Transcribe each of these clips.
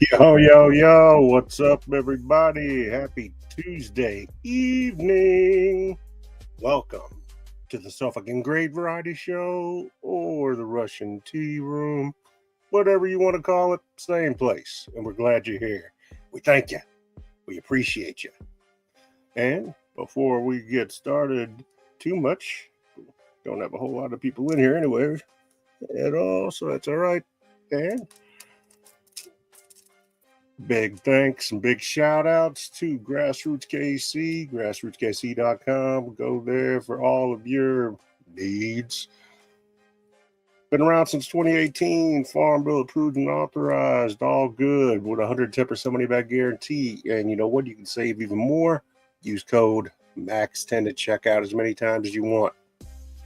Yo, yo, yo, what's up, everybody? Happy Tuesday evening. Welcome to the So Fucking Great Variety Show or the Russian Tea Room, whatever you want to call it, same place. And we're glad you're here. We thank you, we appreciate you. And before we get started too much, don't have a whole lot of people in here anyway at all, so that's all right. And big thanks and big shout outs to Grassroots KC, grassrootskc.com. Go there for all of your needs. Been around since 2018, Farm Bill approved and authorized, all good with 110% money back guarantee. And you know what? You can save even more. Use code MAX10 to check out as many times as you want.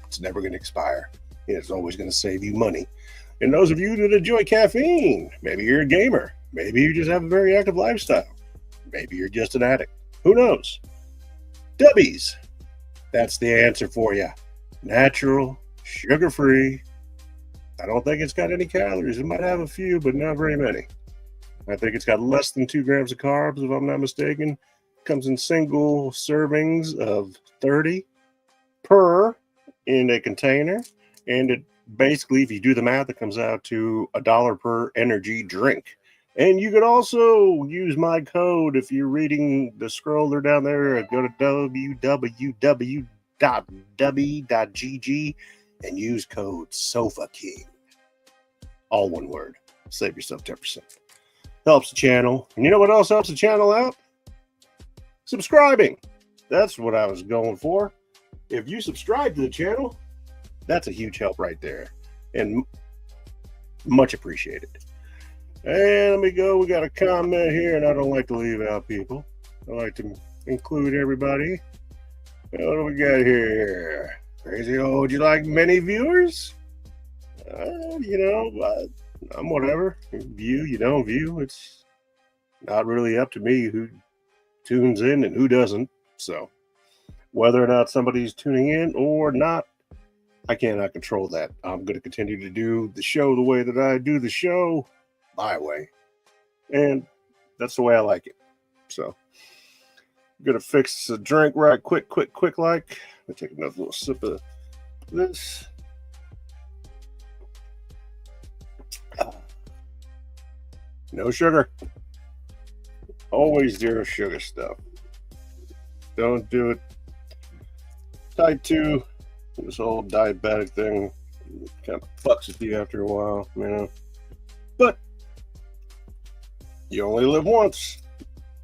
It's never going to expire. It's always going to save you money. And those of you that enjoy caffeine, maybe you're a gamer, maybe you just have a very active lifestyle, maybe you're just an addict. Who knows? Dubbies. That's the answer for you. Natural, sugar-free. I don't think it's got any calories. It might have a few, but not very many. I think it's got less than 2 grams of carbs, if I'm not mistaken. Comes in single servings of 30 per in a container. And it basically, if you do the math, it comes out to $1 per energy drink. And you could also use my code if you're reading the scroller down there. Go to www.w.gg and use code SOFAKING. All one word. Save yourself 10%. Helps the channel. And you know what else helps the channel out? Subscribing. That's what I was going for. If you subscribe to the channel, that's a huge help right there. And much appreciated. And let me go. We got a comment here, and I don't like to leave out people. I like to include everybody. What do we got here? Crazy old, you like many viewers? I'm whatever. View, you don't view. It's not really up to me who tunes in and who doesn't. So whether or not somebody's tuning in or not, I cannot control that. I'm going to continue to do the show the way that I do the show, my way. And that's the way I like it. So I'm going to fix the drink right quick like. Let me take another little sip of this. No sugar. Always zero sugar stuff. Don't do it. Type 2. This whole diabetic thing kind of fucks with you after a while, you know. But you only live once,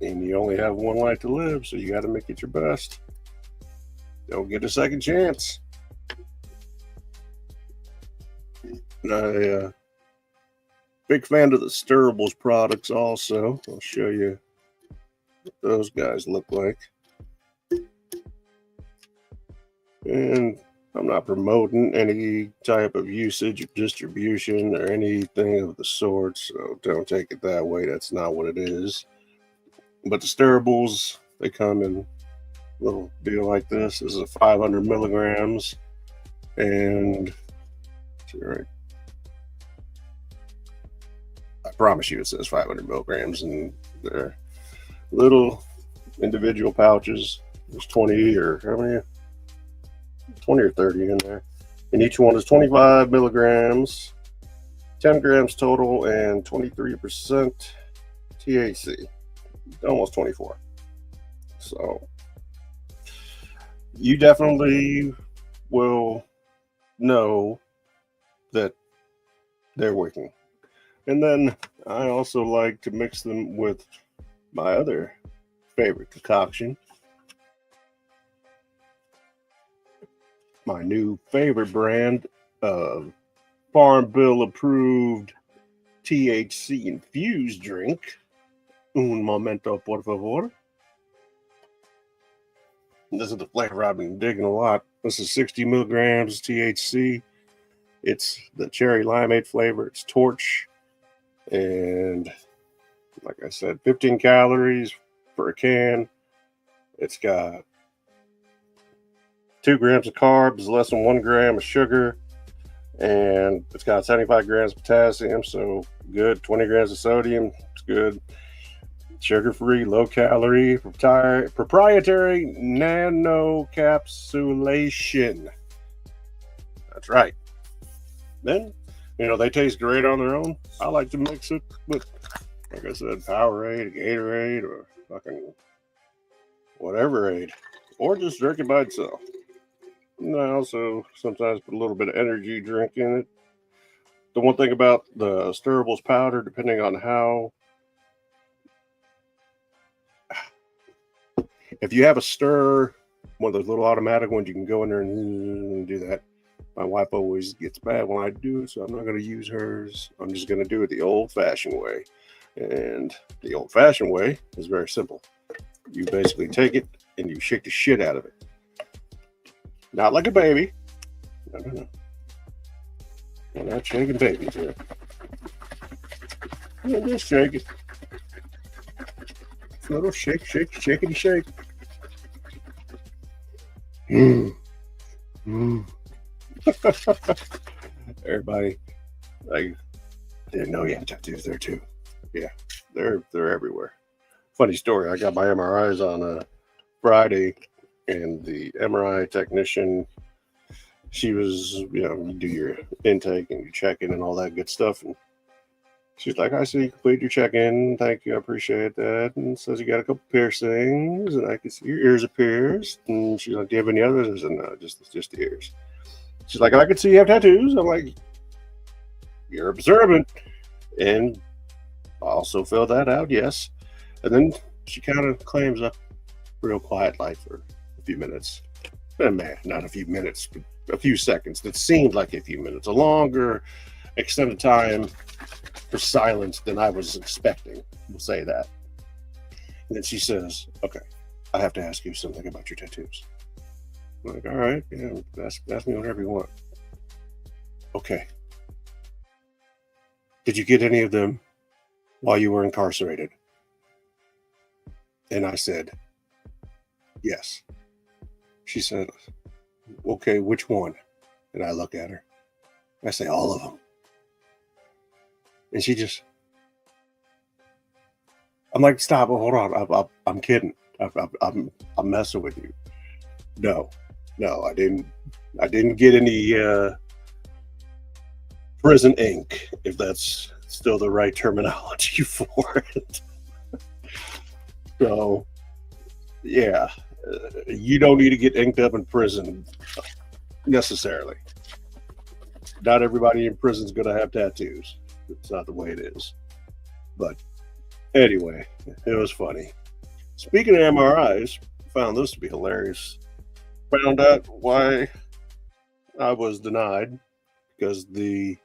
and you only have one life to live, so you got to make it your best. Don't get a second chance. Big fan of the Stirrables products also. I'll show you what those guys look like. And I'm not promoting any type of usage or distribution or anything of the sort, so don't take it that way. That's not what it is. But the Stirrables, they come in a little deal like this. This is a 500 milligrams, and right, I promise you it says 500 milligrams, and they're little individual pouches. There's 20 or how many? 20 or 30 in there, and each one is 25 milligrams, 10 grams total, and 23% THC, almost 24. So you definitely will know that they're working. And then I also like to mix them with my other favorite concoction, my new favorite brand of Farm Bill approved THC infused drink. Un momento, por favor. And this is the flavor I've been digging a lot. This is 60 milligrams THC. It's the cherry limeade flavor. It's torch. And like I said, 15 calories per can. It's got 2 grams of carbs, less than 1 gram of sugar, and it's got 75 grams of potassium, so good. 20 grams of sodium. It's good. Sugar-free, low-calorie, proprietary nanocapsulation. That's right. Then, they taste great on their own. I like to mix it with, like I said, Powerade, Gatorade, or fucking whatever aid. Or just drink it by itself. And I also sometimes put a little bit of energy drink in it. The one thing about the stirrables powder, depending on how, if you have a stir, one of those little automatic ones, you can go in there and do that. My wife always gets mad when I do it, so I'm not going to use hers. I'm just going to do it the old-fashioned way. And the old-fashioned way is very simple. You basically take it and you shake the shit out of it. Not like a baby. No. We're not shaking babies here. Yeah, just shake it. A little shake, shakety shake. Everybody, I didn't know you had tattoos there too. Yeah, they're everywhere. Funny story. I got my MRIs on a Friday, and the MRI technician, she was, you do your intake and your check-in and all that good stuff, and she's like, I see you completed your check-in. Thank you. I appreciate that. And says you got a couple piercings, and I can see your ears are pierced. And she's like, do you have any others? I said, no, just the ears. She's like, I can see you have tattoos. I'm like, you're observant. And I also filled that out, yes. And then she kind of claims up real quiet like for a few minutes. Man, not a few minutes, but a few seconds. That seemed like a few minutes. A longer extended time for silence than I was expecting. We'll say that. And then she says, okay, I have to ask you something about your tattoos. I'm like, all right, yeah, ask me whatever you want. Okay. Did you get any of them while you were incarcerated? And I said, yes. She said, okay, which one? And I look at her. I say, all of them. And she just, I'm like, stop, hold on, I'm kidding. I'm messing with you. No, I didn't get any prison ink, if that's still the right terminology for it. So, yeah, you don't need to get inked up in prison necessarily. Not everybody in prison is going to have tattoos. It's not the way it is. But anyway, it was funny. Speaking of MRIs, found this to be hilarious. Found out why I was denied, because the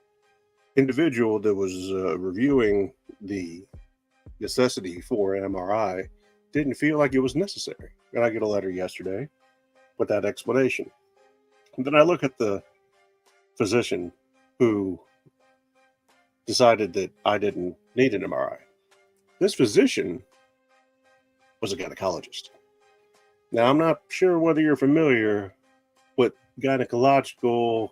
individual that was reviewing the necessity for an MRI didn't feel like it was necessary. And I get a letter yesterday with that explanation. And then I look at the physician who decided that I didn't need an MRI. This physician was a gynecologist. Now, I'm not sure whether you're familiar with gynecological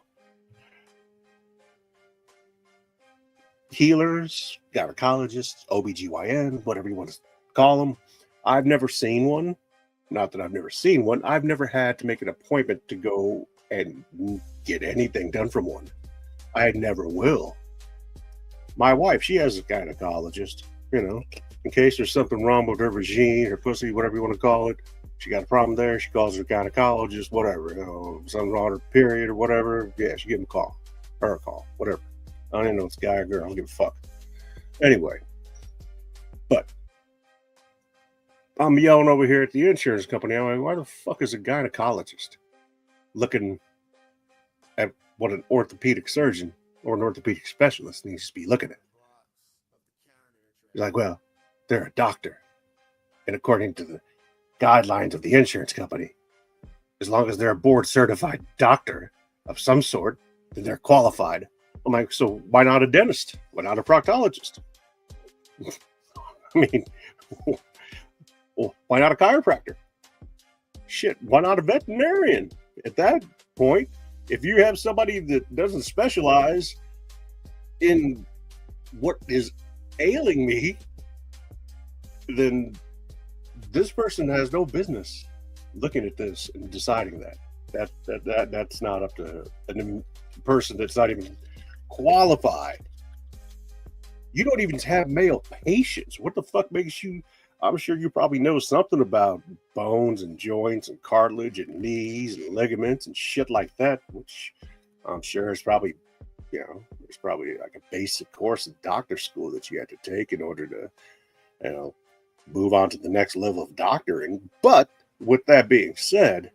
healers, gynecologists, OBGYN, whatever you want to call them. I've never seen one. Not that I've never seen one. I've never had to make an appointment to go and get anything done from one. I never will. My wife, she has a gynecologist, in case there's something wrong with her vagina, her pussy, whatever you want to call it. She got a problem there. She calls her gynecologist, whatever, something wrong with her period or whatever. Yeah, she give him a call, or a call, whatever. I don't even know if it's a guy or girl. I don't give a fuck. Anyway, but I'm yelling over here at the insurance company. I'm like, why the fuck is a gynecologist looking at what an orthopedic surgeon or an orthopedic specialist needs to be looking at? He's like, well, they're a doctor. And according to the guidelines of the insurance company, as long as they're a board certified doctor of some sort, then they're qualified. I'm like, so why not a dentist? Why not a proctologist? I mean, well, why not a chiropractor? Shit, why not a veterinarian? At that point, if you have somebody that doesn't specialize in what is ailing me, then this person has no business looking at this and deciding that. That's not up to a person that's not even qualified. You don't even have male patients. What the fuck makes you? I'm sure you probably know something about bones and joints and cartilage and knees and ligaments and shit like that, which I'm sure is probably, there's probably like a basic course in doctor school that you have to take in order to, move on to the next level of doctoring. But with that being said,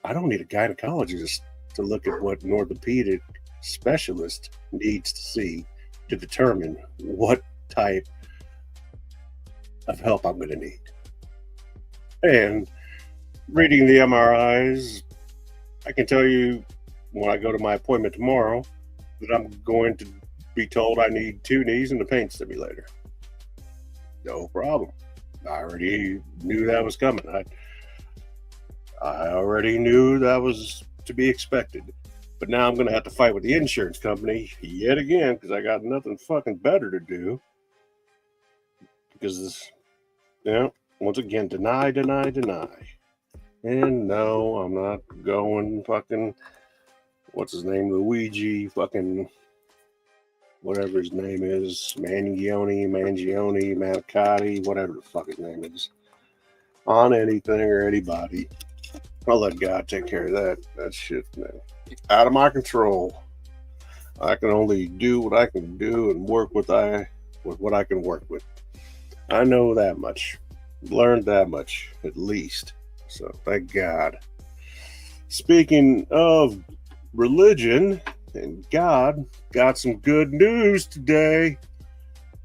I don't need a gynecologist to look at what an orthopedic specialist needs to see to determine what type of help I'm going to need. And reading the MRIs, I can tell you when I go to my appointment tomorrow that I'm going to be told I need 2 knees and a pain stimulator. No problem. I already knew that was coming. I already knew that was to be expected. But now I'm going to have to fight with the insurance company yet again because I got nothing fucking better to do. Because once again, deny. And no, I'm not going fucking, what's his name, Luigi, fucking, whatever his name is, Mangione, Manicotti, whatever the fuck his name is, on anything or anybody. I'll let God take care of that shit, man. Out of my control. I can only do what I can do and work with what I can work with. I know that much. Learned that much, at least. So, thank God. Speaking of religion and God, got some good news today.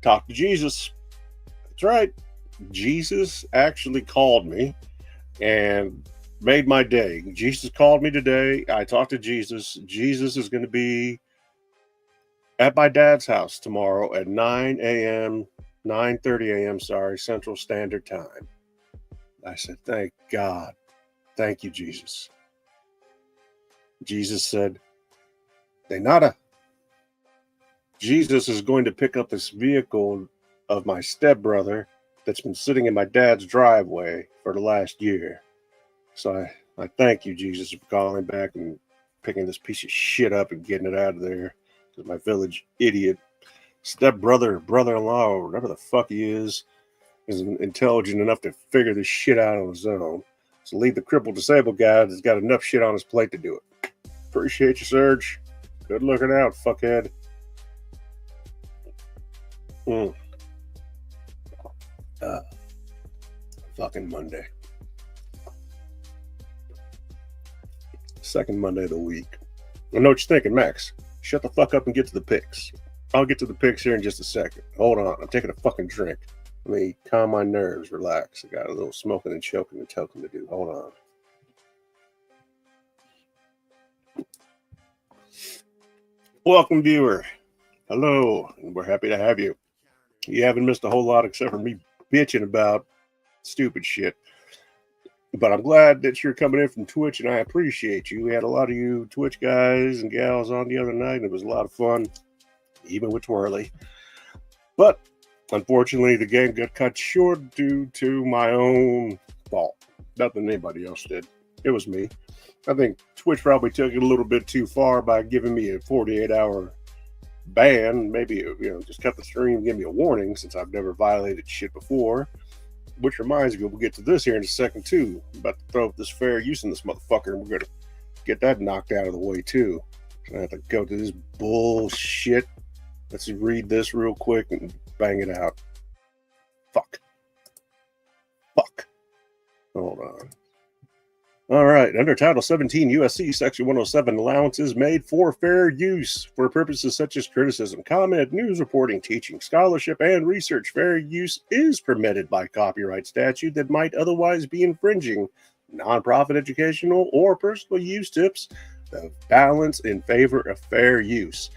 Talk to Jesus. That's right. Jesus actually called me and made my day. Jesus called me today. I talked to Jesus. Jesus is going to be at my dad's house tomorrow at 9:30 a.m., Central Standard Time. I said, thank God. Thank you, Jesus. Jesus said, de nada. Jesus is going to pick up this vehicle of my stepbrother that's been sitting in my dad's driveway for the last year. So I thank you, Jesus, for calling back and picking this piece of shit up and getting it out of there. Because my village idiot stepbrother, brother-in-law, or whatever the fuck he is intelligent enough to figure this shit out on his own. So leave the crippled disabled guy that's got enough shit on his plate to do it. Appreciate you, Serge. Good looking out, fuckhead. Fucking Monday. Second Monday of the week. I know what you're thinking, Max. Shut the fuck up and get to the picks. I'll get to the picks here in just a second. Hold on. I'm taking a fucking drink. Let me calm my nerves, relax. I got a little smoking and choking and toking to do. Hold on. Welcome, viewer. Hello, and we're happy to have you. You haven't missed a whole lot except for me bitching about stupid shit. But I'm glad that you're coming in from Twitch, and I appreciate you. We had a lot of you Twitch guys and gals on the other night, and it was a lot of fun, even with Twirly. But unfortunately, the game got cut short due to my own fault. Nothing anybody else did. It was me. I think Twitch probably took it a little bit too far by giving me a 48-hour ban. Maybe, just cut the stream and give me a warning since I've never violated shit before. Which reminds me, we'll get to this here in a second, too. I'm about to throw up this fair use in this motherfucker, and we're going to get that knocked out of the way, too. So I have to go to this bullshit. Let's read this real quick and bang it out. Fuck. Hold on. All right. Under Title 17 USC Section 107, allowances made for fair use for purposes such as criticism, comment, news reporting, teaching, scholarship, and research. Fair use is permitted by copyright statute that might otherwise be infringing nonprofit educational or personal use tips of balance in favor of fair use.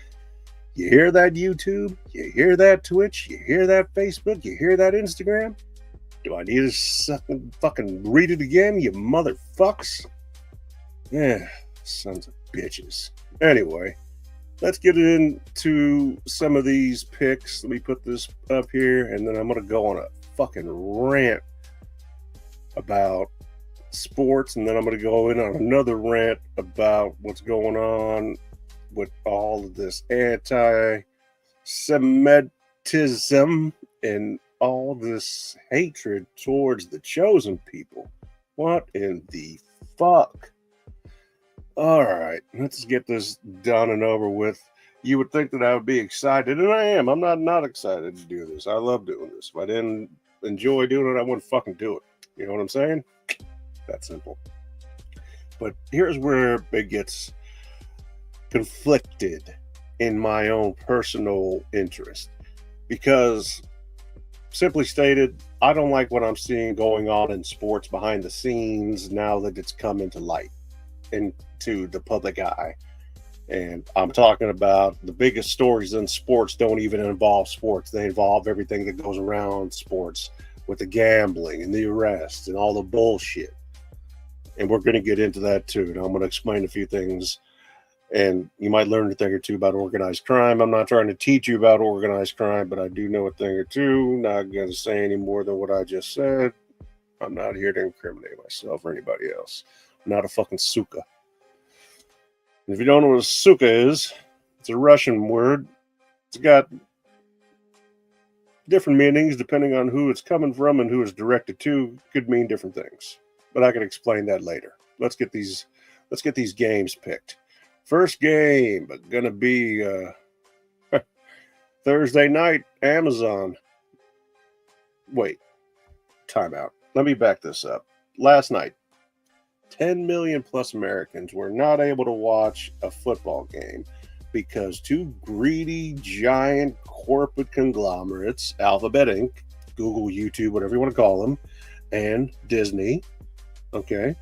You hear that, YouTube? You hear that, Twitch? You hear that, Facebook? You hear that, Instagram? Do I need to fucking read it again, you motherfucks? Yeah, sons of bitches. Anyway, let's get into some of these picks. Let me put this up here, and then I'm going to go on a fucking rant about sports, and then I'm going to go in on another rant about what's going on with all of this anti-Semitism and all this hatred towards the chosen people. What in the fuck? All right, let's get this done and over with. You would think that I would be excited, and I am. I'm not excited to do this. I love doing this. If I didn't enjoy doing it, I wouldn't fucking do it. You know what I'm saying? That simple. But here's where it gets conflicted in my own personal interest. Because, simply stated, I don't like what I'm seeing going on in sports behind the scenes now that it's come into light, into the public eye. And I'm talking about the biggest stories in sports don't even involve sports. They involve everything that goes around sports, with the gambling and the arrests and all the bullshit. And we're going to get into that too. And I'm going to explain a few things. And you might learn a thing or two about organized crime. I'm not trying to teach you about organized crime, but I do know a thing or two. Not going to say any more than what I just said. I'm not here to incriminate myself or anybody else. I'm not a fucking suka. If you don't know what a suka is, it's a Russian word. It's got different meanings depending on who it's coming from and who it's directed to. Could mean different things, but I can explain that later. Let's get these games picked. First game gonna be Thursday night. Amazon. Wait, timeout. Let me back this up. Last night, 10 million plus Americans were not able to watch a football game because two greedy, giant corporate conglomerates, Alphabet Inc., Google, YouTube, whatever you want to call them, and Disney, they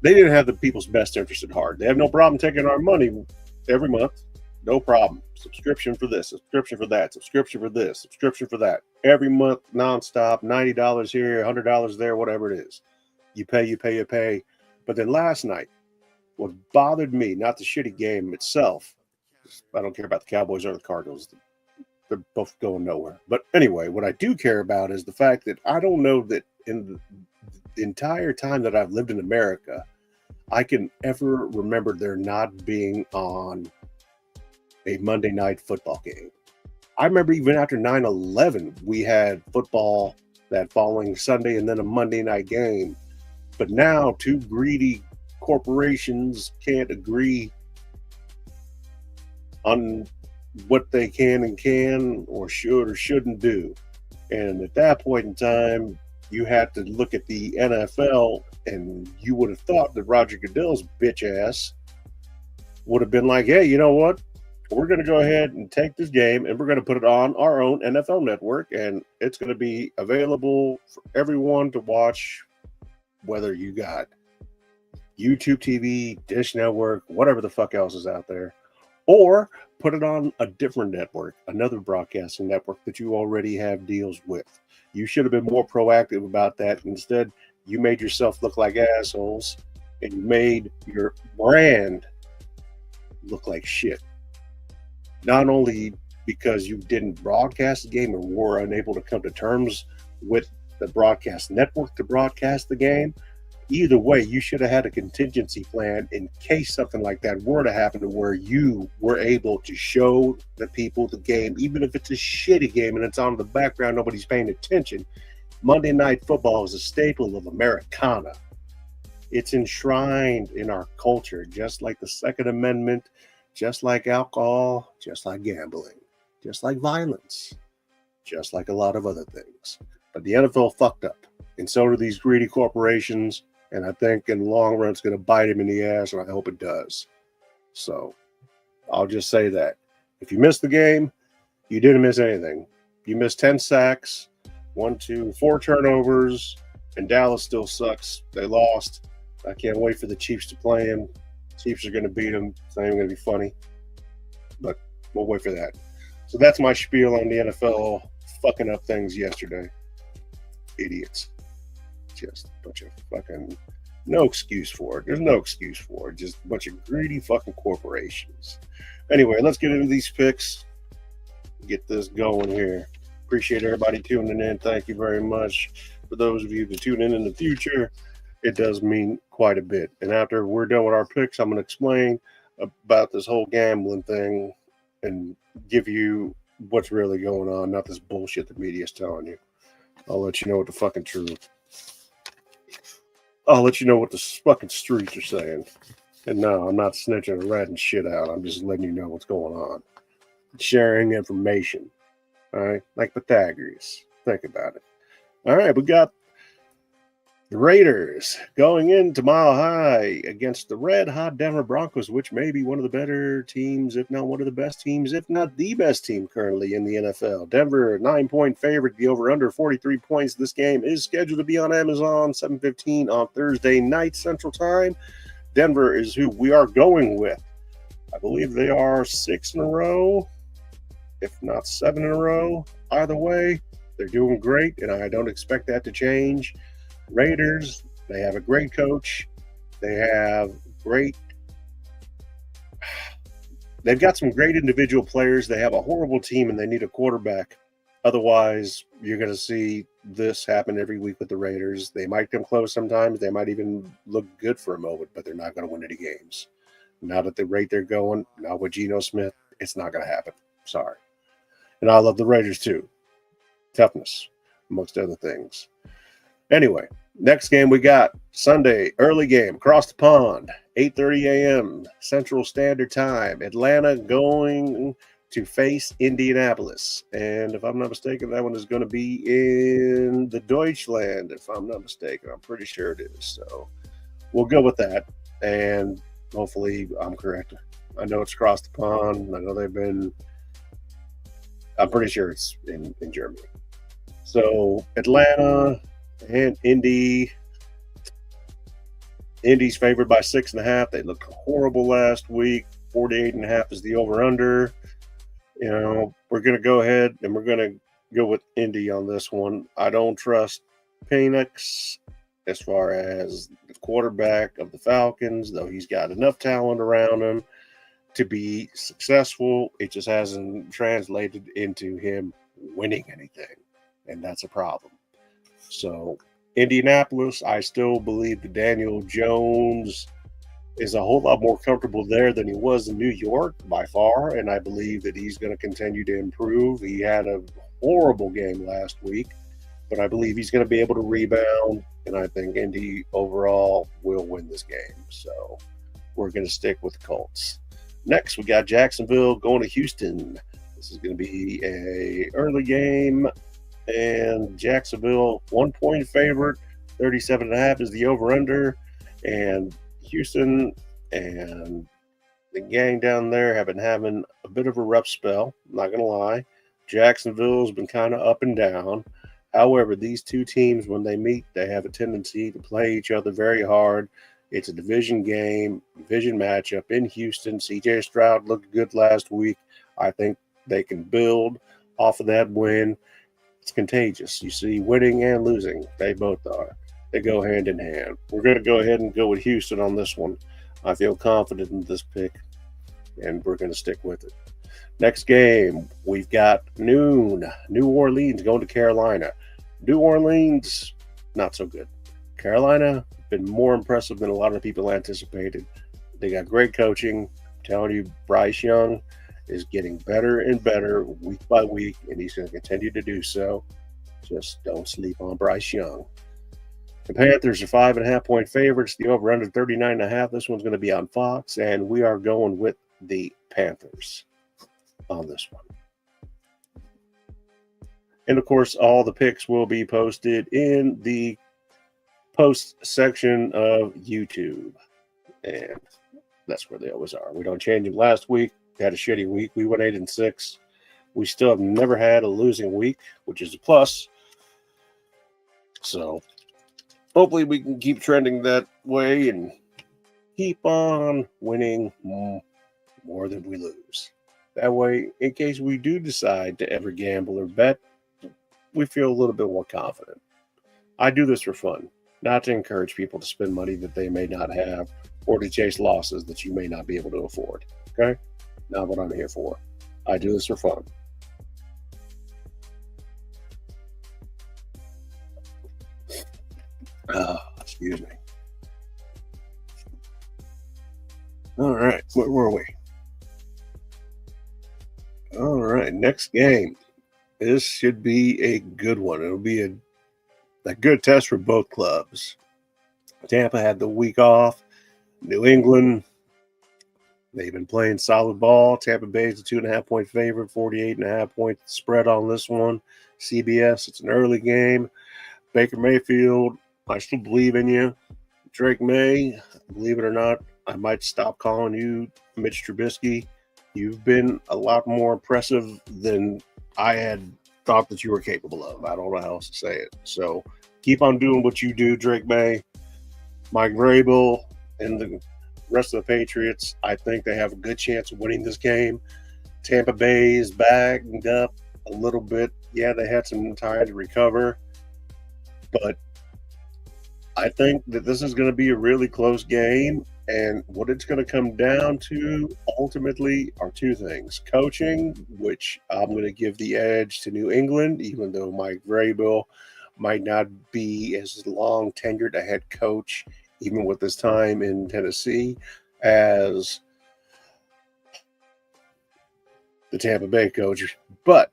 didn't have the people's best interest at heart. They have no problem taking our money every month. No problem. Subscription for this, subscription for that, subscription for this, subscription for that. Every month, nonstop, $90 here, $100 there, whatever it is. You pay. But then last night, what bothered me, not the shitty game itself. I don't care about the Cowboys or the Cardinals. They're both going nowhere. But anyway, what I do care about is the fact that I don't know that in the entire time that I've lived in America, I can ever remember there not being on a Monday night football game. I remember even after 9/11, we had football that following Sunday and then a Monday night game. But now two greedy corporations can't agree on what they can or should or shouldn't do. And at that point in time, you had to look at the NFL, and you would have thought that Roger Goodell's bitch ass would have been like, hey, you know what? We're going to go ahead and take this game and we're going to put it on our own NFL network, and it's going to be available for everyone to watch, whether you got YouTube TV, Dish Network, whatever the fuck else is out there, or put it on a different network, another broadcasting network that you already have deals with. You should have been more proactive about that. Instead, you made yourself look like assholes, and you made your brand look like shit. Not only because you didn't broadcast the game or were unable to come to terms with the broadcast network to broadcast the game, either way, you should have had a contingency plan in case something like that were to happen, to where you were able to show the people the game, even if it's a shitty game and it's on in the background, nobody's paying attention. Monday Night Football is a staple of Americana. It's enshrined in our culture, just like the Second Amendment, just like alcohol, just like gambling, just like violence, just like a lot of other things. But the NFL fucked up, and so do these greedy corporations, and I think in the long run it's going to bite him in the ass, and I hope it does. So I'll just say that. If you missed the game, you didn't miss anything. You missed 10 sacks, 4 turnovers, and Dallas still sucks. They lost. I can't wait for the Chiefs to play him. Chiefs are going to beat them. It's not even going to be funny. But we'll wait for that. So that's my spiel on the NFL fucking up things yesterday. Idiots. Just a bunch of fucking... No excuse for it. There's no excuse for it. Just a bunch of greedy fucking corporations. Anyway, let's get into these picks. get this going here. Appreciate everybody tuning in. Thank you very much. For those of you that tune in the future, it does mean quite a bit. And after we're done with our picks, I'm going to explain about this whole gambling thing and give you what's really going on, not this bullshit the media's telling you. I'll let you know what the fucking truth. I'll let you know what the fucking streets are saying. And no, I'm not snitching or ratting shit out. I'm just letting you know what's going on. Sharing information. All right? Like Pythagoras. Think about it. All right, we got the Raiders going into Mile High against the red-hot Denver Broncos, which may be one of the better teams, if not one of the best teams, if not the best team currently in the NFL. Denver, 9-point favorite, the over-under 43 points. This game is scheduled to be on Amazon, 7:15 on Thursday night Central Time. Denver is who we are going with. I believe they are 6 in a row, if not 7 in a row. Either way, they're doing great, and I don't expect that to change. Raiders, they have a great coach. They've got some great individual players. They have a horrible team, and they need a quarterback. Otherwise, you're going to see this happen every week with the Raiders. They might come close sometimes. They might even look good for a moment, but they're not going to win any games. Not at the rate they're going, not with Geno Smith. It's not going to happen. Sorry. And I love the Raiders too. Toughness, amongst other things. Anyway, next game we got Sunday, early game, across the pond, 8:30 a.m. Central Standard Time. Atlanta going to face Indianapolis. And if I'm not mistaken, that one is going to be in the Deutschland, if I'm not mistaken. I'm pretty sure it is. So we'll go with that. And hopefully I'm correct. I know it's across the pond. I know I'm pretty sure it's in Germany. So Atlanta and Indy's favored by 6.5. They looked horrible last week. 48.5 is the over-under. You know, we're going to go ahead and we're going to go with Indy on this one. I don't trust Penix as far as the quarterback of the Falcons, though he's got enough talent around him to be successful. It just hasn't translated into him winning anything, and that's a problem. So Indianapolis, I still believe that Daniel Jones is a whole lot more comfortable there than he was in New York by far, and I believe that he's going to continue to improve. He had a horrible game last week, but I believe he's going to be able to rebound, and I think Indy overall will win this game. So we're going to stick with the Colts. Next, we got Jacksonville going to Houston. This is going to be a early game, and Jacksonville 1-point favorite, 37.5 is the over-under, and Houston and the gang down there have been having a bit of a rough spell. I'm not going to lie. Jacksonville's been kind of up and down. However, these two teams, when they meet, they have a tendency to play each other very hard. It's a division game, division matchup in Houston. C.J. Stroud looked good last week. I think they can build off of that win. It's contagious. You see, winning and losing, they both are. They go hand in hand. We're going to go ahead and go with Houston on this one. I feel confident in this pick, and we're going to stick with it. Next game, we've got noon. New Orleans going to Carolina. New Orleans, not so good. Carolina, been more impressive than a lot of people anticipated. They got great coaching. I'm telling you, Bryce Young is getting better and better week by week, and he's going to continue to do so. Just don't sleep on Bryce Young. The Panthers are 5.5-point favorites. The over-under 39.5. This one's going to be on Fox, and we are going with the Panthers on this one. And, of course, all the picks will be posted in the post section of YouTube. And that's where they always are. We don't change them. Last week, we had a shitty week. We went 8-6. We still have never had a losing week, which is a plus. So hopefully we can keep trending that way and keep on winning more than we lose. That way, in case we do decide to ever gamble or bet, we feel a little bit more confident. I do this for fun, not to encourage people to spend money that they may not have or to chase losses that you may not be able to afford. Okay? Not what I'm here for. I do this for fun. Excuse me. All right, where were we? All right, next game. This should be a good one. It'll be a good test for both clubs. Tampa had the week off. New England, they've been playing solid ball. Tampa Bay is a 2.5 point favorite, 48.5 point spread on this one. CBS, it's an early game. Baker Mayfield, I still believe in you. Drake May, believe it or not, I might stop calling you Mitch Trubisky. You've been a lot more impressive than I had thought that you were capable of. I don't know how else to say it. So keep on doing what you do, Drake May. Mike Vrabel and the rest of the Patriots, I think they have a good chance of winning this game. Tampa Bay is backed up a little bit. Yeah, they had some time to recover. But I think that this is going to be a really close game. And what it's going to come down to ultimately are two things. Coaching, which I'm going to give the edge to New England, even though Mike Vrabel might not be as long tenured a head coach, even with his time in Tennessee, as the Tampa Bay coach. But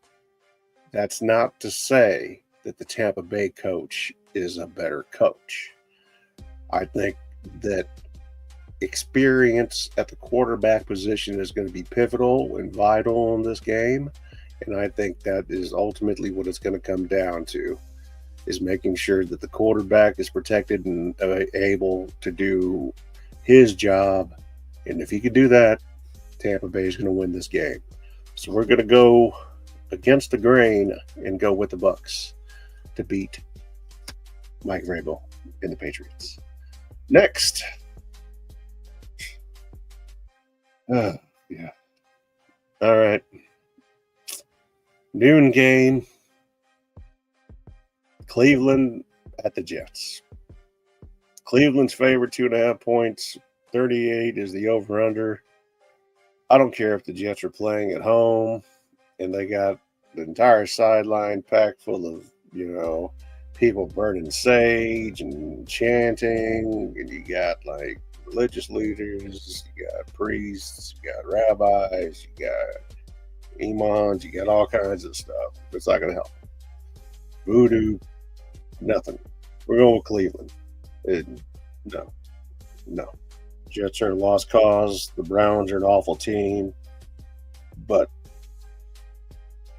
that's not to say that the Tampa Bay coach is a better coach. I think that experience at the quarterback position is going to be pivotal and vital in this game. And I think that is ultimately what it's going to come down to, is making sure that the quarterback is protected and able to do his job. And if he could do that, Tampa Bay is going to win this game. So we're going to go against the grain and go with the Bucs to beat Mike Vrabel and the Patriots. Next. Yeah. All right. Noon game. Cleveland at the Jets. Cleveland's favorite 2.5 points. 38 is the over-under. I don't care if the Jets are playing at home and they got the entire sideline packed full of, people burning sage and chanting, and you got like religious leaders, you got priests, you got rabbis, you got imams, you got all kinds of stuff. It's not going to help. Voodoo, nothing. We're going with Cleveland. No. Jets are a lost cause. The Browns are an awful team. But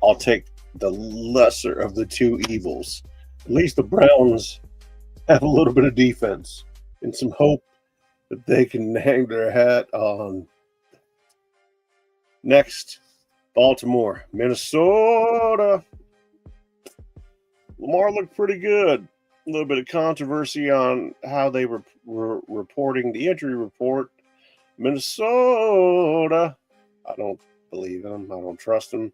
I'll take the lesser of the two evils. At least the Browns have a little bit of defense and some hope that they can hang their hat on. Next, Baltimore, Minnesota. Lamar looked pretty good. A little bit of controversy on how they were reporting the injury report. Minnesota, I don't believe him. I don't trust him.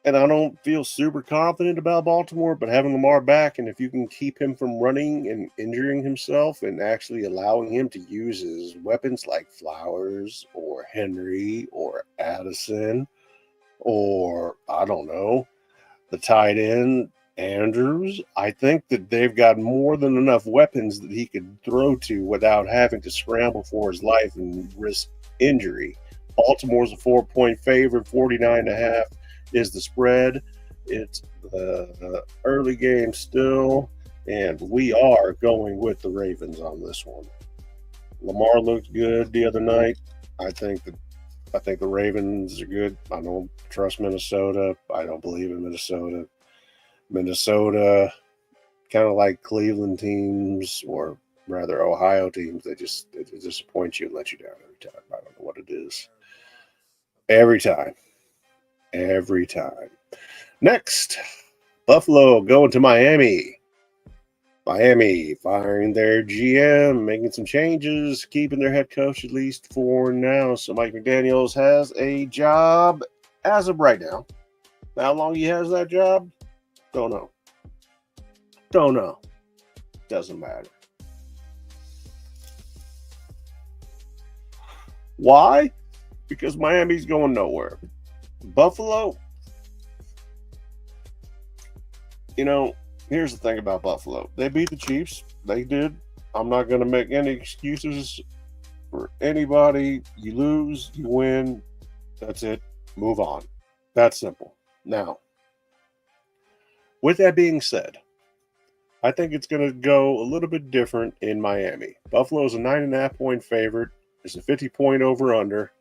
And I don't feel super confident about Baltimore, but having Lamar back, and if you can keep him from running and injuring himself and actually allowing him to use his weapons like Flowers or Henry or Addison or, I don't know, the tight end, Andrews, I think that they've got more than enough weapons that he could throw to without having to scramble for his life and risk injury. Baltimore's a 4-point favorite, 49.5 is the spread. It's the early game still, and we are going with the Ravens on this one. Lamar looked good the other night. I think the Ravens are good. I don't trust Minnesota. I don't believe in Minnesota. Minnesota, kind of like Cleveland teams, or rather Ohio teams, they disappoint you and let you down every time. I don't know what it is. Every time. Next, Buffalo going to Miami. Miami firing their GM, making some changes, keeping their head coach at least for now. So Mike McDaniels has a job as of right now. How long he has that job? Don't know. Doesn't matter. Why? Because Miami's going nowhere. Buffalo, here's the thing about Buffalo. They beat the Chiefs. They did. I'm not going to make any excuses for anybody. You lose, you win. That's it. Move on. That's simple. Now, with that being said, I think it's going to go a little bit different in Miami. Buffalo is a 9.5-point favorite. It's a 50-point over/under.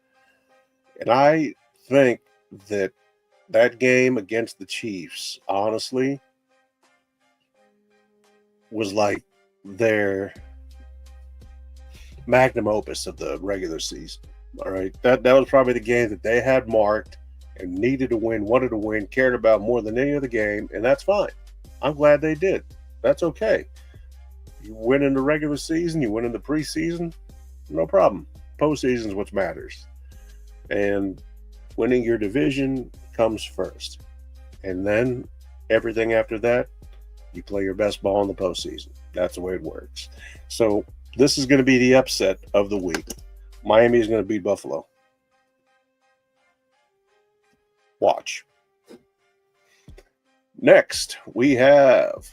And I think that game against the Chiefs, honestly, was like their magnum opus of the regular season. All right. That was probably the game that they had marked and needed to win, wanted to win, cared about more than any other game, and that's fine. I'm glad they did. That's okay. You win in the regular season, you win in the preseason, no problem. Postseason is what matters. And winning your division comes first. And then everything after that, you play your best ball in the postseason. That's the way it works. So this is going to be the upset of the week. Miami is going to beat Buffalo. Watch. Next, we have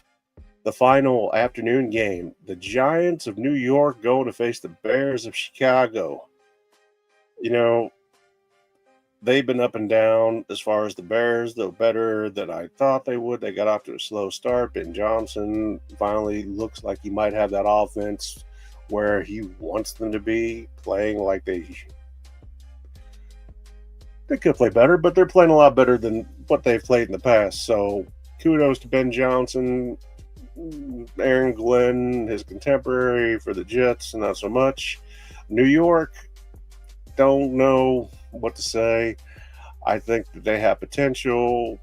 the final afternoon game. The Giants of New York going to face the Bears of Chicago. You know, they've been up and down as far as the Bears, though better than I thought they would. They got off to a slow start. Ben Johnson finally looks like he might have that offense where he wants them to be, playing like they could play better, but they're playing a lot better than what they've played in the past. So kudos to Ben Johnson, Aaron Glenn, his contemporary for the Jets, not so much. New York, don't know what to say. I think that they have potential,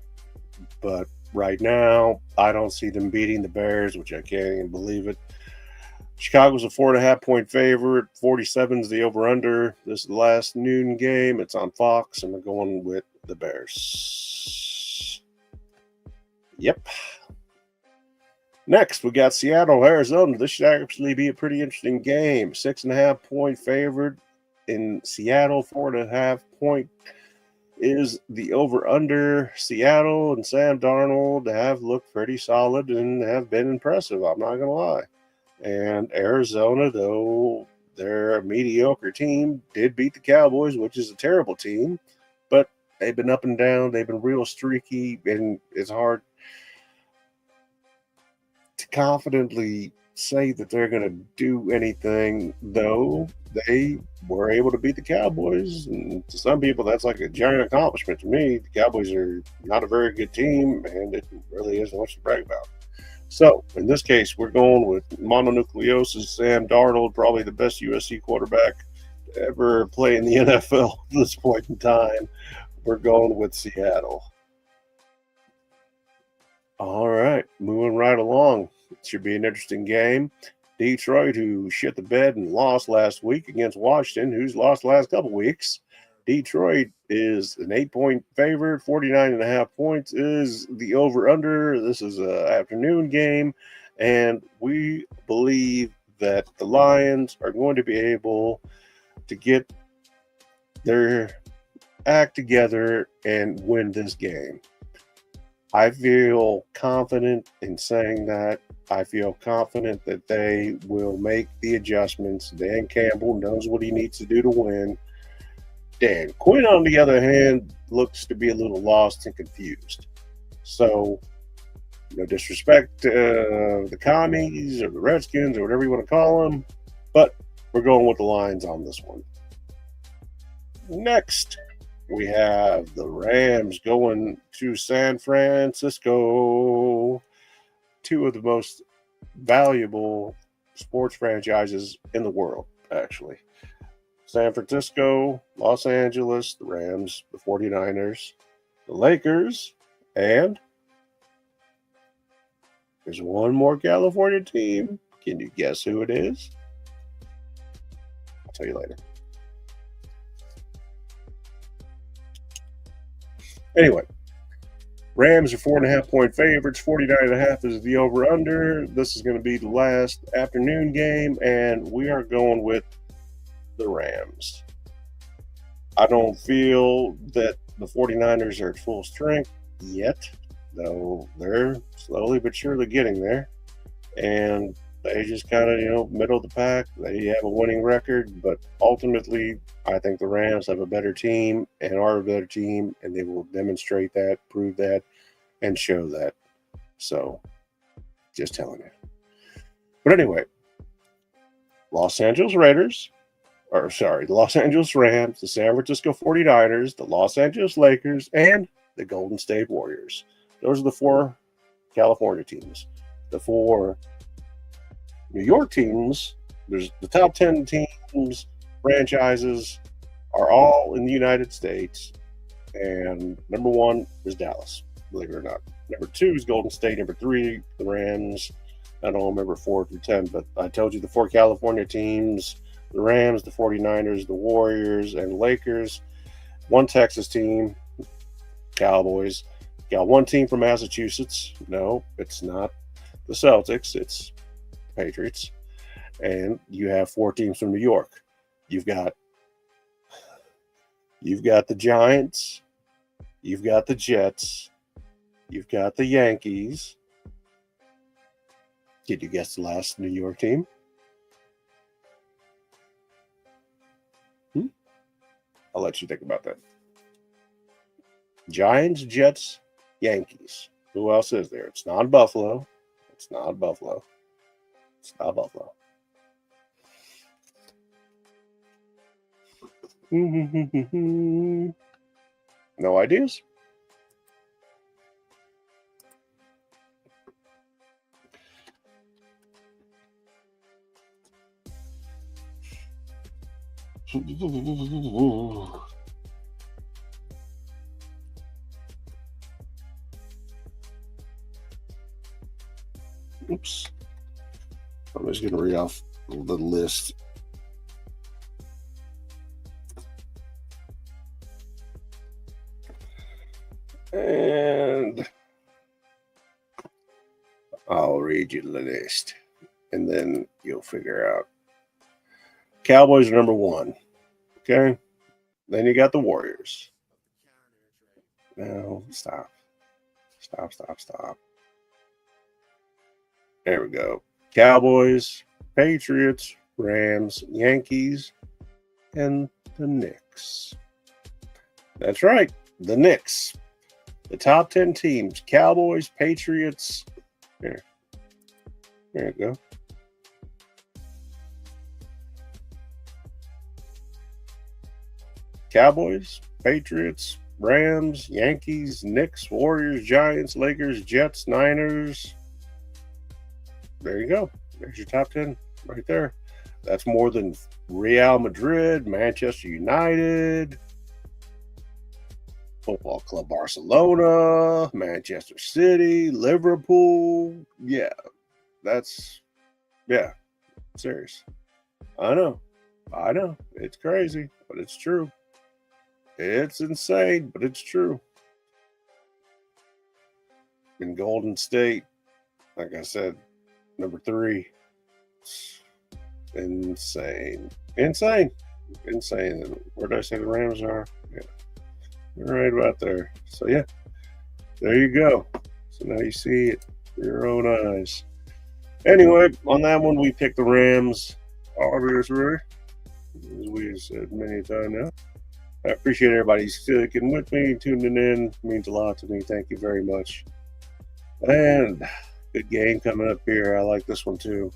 but right now I don't see them beating the Bears, which I can't even believe it. Chicago's a 4.5-point favorite. 47 is the over/under. This is the last noon game. It's on Fox, and we're going with the Bears. Yep. Next, we got Seattle, Arizona. This should actually be a pretty interesting game. 6.5-point favorite in Seattle. 4.5-point is the over/under. Seattle and Sam Darnold have looked pretty solid and have been impressive. I'm not going to lie. And Arizona, though they're a mediocre team, did beat the Cowboys, which is a terrible team. But they've been up and down. They've been real streaky, and it's hard to confidently say that they're going to do anything, though they were able to beat the Cowboys. And to some people, that's like a giant accomplishment. To me, the Cowboys are not a very good team, and it really isn't much to brag about. So, in this case, we're going with mononucleosis Sam Darnold, probably the best USC quarterback to ever play in the NFL at this point in time. We're going with Seattle. All right, moving right along. It should be an interesting game. Detroit, who shit the bed and lost last week against Washington, who's lost the last couple weeks. Detroit is an 8-point favorite. 49.5 points is the over/under. This is an afternoon game, and we believe that the Lions are going to be able to get their act together and win this game. I feel confident in saying that. I feel confident that they will make the adjustments. Dan Campbell knows what he needs to do to win. Dan Quinn, on the other hand, looks to be a little lost and confused. So, no disrespect to the Commies or the Redskins or whatever you want to call them, but we're going with the Lions on this one. Next, we have the Rams going to San Francisco, two of the most valuable sports franchises in the world, actually. San Francisco, Los Angeles, the Rams, the 49ers, the Lakers, and there's one more California team. Can you guess who it is? I'll tell you later. Anyway, Rams are 4.5-point favorites. 49.5 is the over/under. This is going to be the last afternoon game, and we are going with the Rams. I don't feel that the 49ers are at full strength yet. though they're slowly but surely getting there. And they just kind of, middle of the pack. They have a winning record, but ultimately, I think the Rams have a better team and are a better team, and they will demonstrate that, prove that, and show that. So, just telling you. But anyway, Los Angeles Raiders, the Los Angeles Rams, the San Francisco 49ers, the Los Angeles Lakers, and the Golden State Warriors. Those are the four California teams. The four New York teams, there's the top 10 teams, franchises are all in the United States. And number one is Dallas, believe it or not. Number two is Golden State. Number three, the Rams. I don't remember 4 through 10, but I told you the four California teams, the Rams, the 49ers, the Warriors, and Lakers. One Texas team, Cowboys. Got one team from Massachusetts. No, it's not the Celtics. It's the Patriots. And you have 4 teams from New York. You've got the Giants. You've got the Jets. You've got the Yankees. Did you guess the last New York team? I'll let you think about that. Giants, Jets, Yankees. Who else is there? It's not Buffalo. It's not Buffalo. It's not Buffalo. No ideas? Oops. I'm just going to read off the list. And I'll read you the list. And then you'll figure out. Cowboys are number 1. Okay. Then you got the Warriors. No, stop. Stop. There we go. Cowboys, Patriots, Rams, Yankees, and the Knicks. That's right. The Knicks. The top 10 teams. Cowboys, Patriots. There you go. Cowboys, Patriots, Rams, Yankees, Knicks, Warriors, Giants, Lakers, Jets, Niners. There you go. There's your top 10 right there. That's more than Real Madrid, Manchester United, Football Club Barcelona, Manchester City, Liverpool. Yeah, serious. I know. It's crazy, but it's true. It's insane, but it's true. In Golden State, like I said, number 3. Insane. Where did I say the Rams are? Yeah. They're right about there. So, yeah. There you go. So now you see it with your own eyes. Anyway, on that one, we picked the Rams. Obviously, as we have said many times now. I appreciate everybody sticking with me, tuning in. It means a lot to me. Thank you very much. And good game coming up here. I like this one too.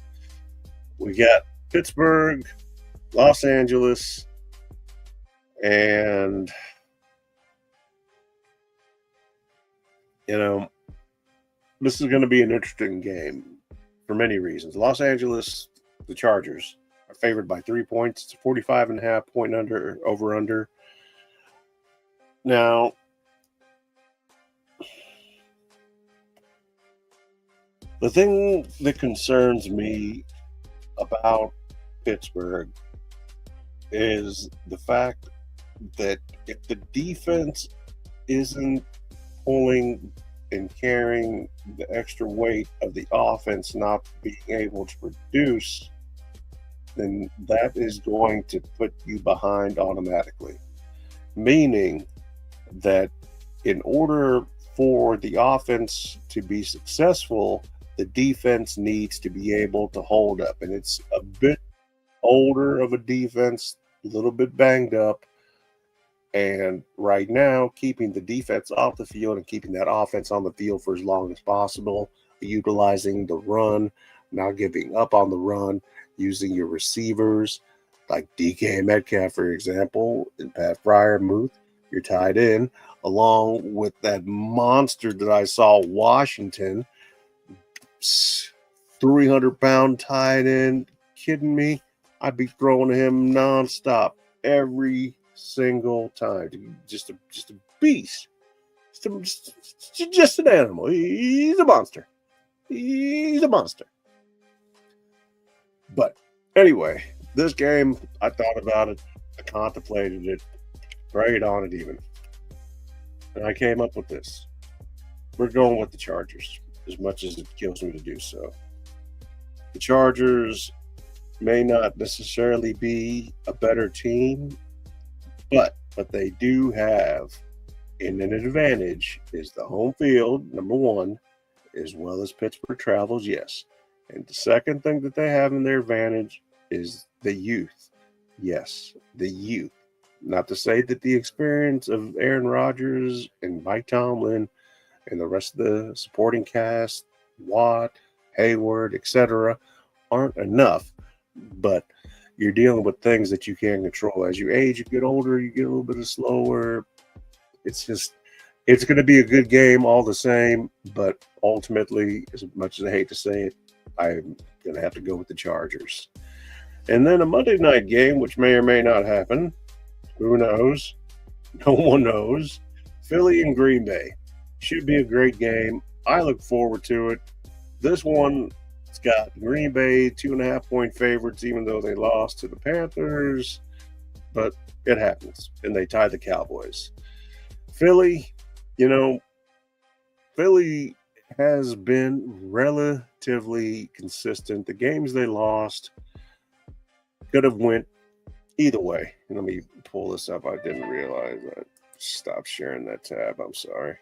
We got Pittsburgh, Los Angeles, and this is going to be an interesting game for many reasons. Los Angeles, the Chargers, are favored by 3 points. It's a 45.5 point over under. Now, the thing that concerns me about Pittsburgh is the fact that if the defense isn't pulling and carrying the extra weight of the offense not being able to produce, then that is going to put you behind automatically. Meaning that in order for the offense to be successful, the defense needs to be able to hold up. And it's a bit older of a defense, a little bit banged up. And right now, keeping the defense off the field and keeping that offense on the field for as long as possible, utilizing the run, not giving up on the run, using your receivers like DK Metcalf, for example, and Pat Fryermuth, your tight end, along with that monster that I saw, Washington, 300-pound tight end. Kidding me? I'd be throwing him nonstop every single time. Just a beast. Just an animal. He's a monster. He's a monster. But anyway, this game, I thought about it. I contemplated it. Prayed on it even. And I came up with this. We're going with the Chargers, as much as it kills me to do so. The Chargers may not necessarily be a better team, but what they do have in an advantage is the home field, number one, as well as Pittsburgh travels, yes. And the second thing that they have in their advantage is the youth. Yes, the youth. Not to say that the experience of Aaron Rodgers and Mike Tomlin and the rest of the supporting cast, Watt, Hayward, etc., aren't enough, but you're dealing with things that you can't control. As you age, you get older, you get a little bit slower. It's going to be a good game all the same, but ultimately, as much as I hate to say it, I'm going to have to go with the Chargers. And then a Monday night game, which may or may not happen. Who knows? No one knows. Philly and Green Bay. Should be a great game. I look forward to it. This one, it's got Green Bay 2.5-point favorites, even though they lost to the Panthers. But it happens. And they tied the Cowboys. Philly, Philly has been relatively consistent. The games they lost could have went either way. Let me pull this up. I didn't realize I stopped sharing that tab. I'm sorry.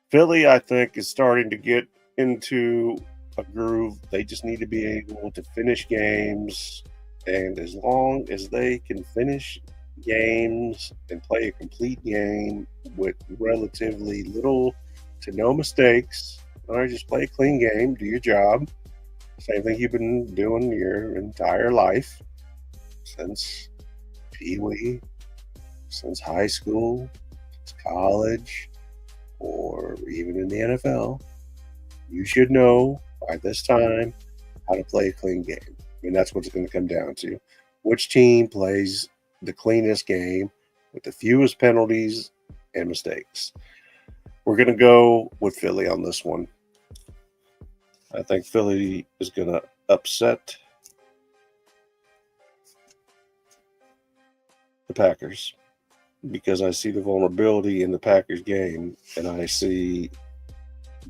Philly, I think, is starting to get into a groove. They just need to be able to finish games. And as long as they can finish games and play a complete game with relatively little to no mistakes, all right, just play a clean game, do your job. Same thing you've been doing your entire life since Pee-wee, since high school, since college, or even in the NFL. You should know by this time how to play a clean game. And that's what it's going to come down to. Which team plays the cleanest game with the fewest penalties and mistakes? We're going to go with Philly on this one. I think Philly is going to upset the Packers because I see the vulnerability in the Packers game, and I see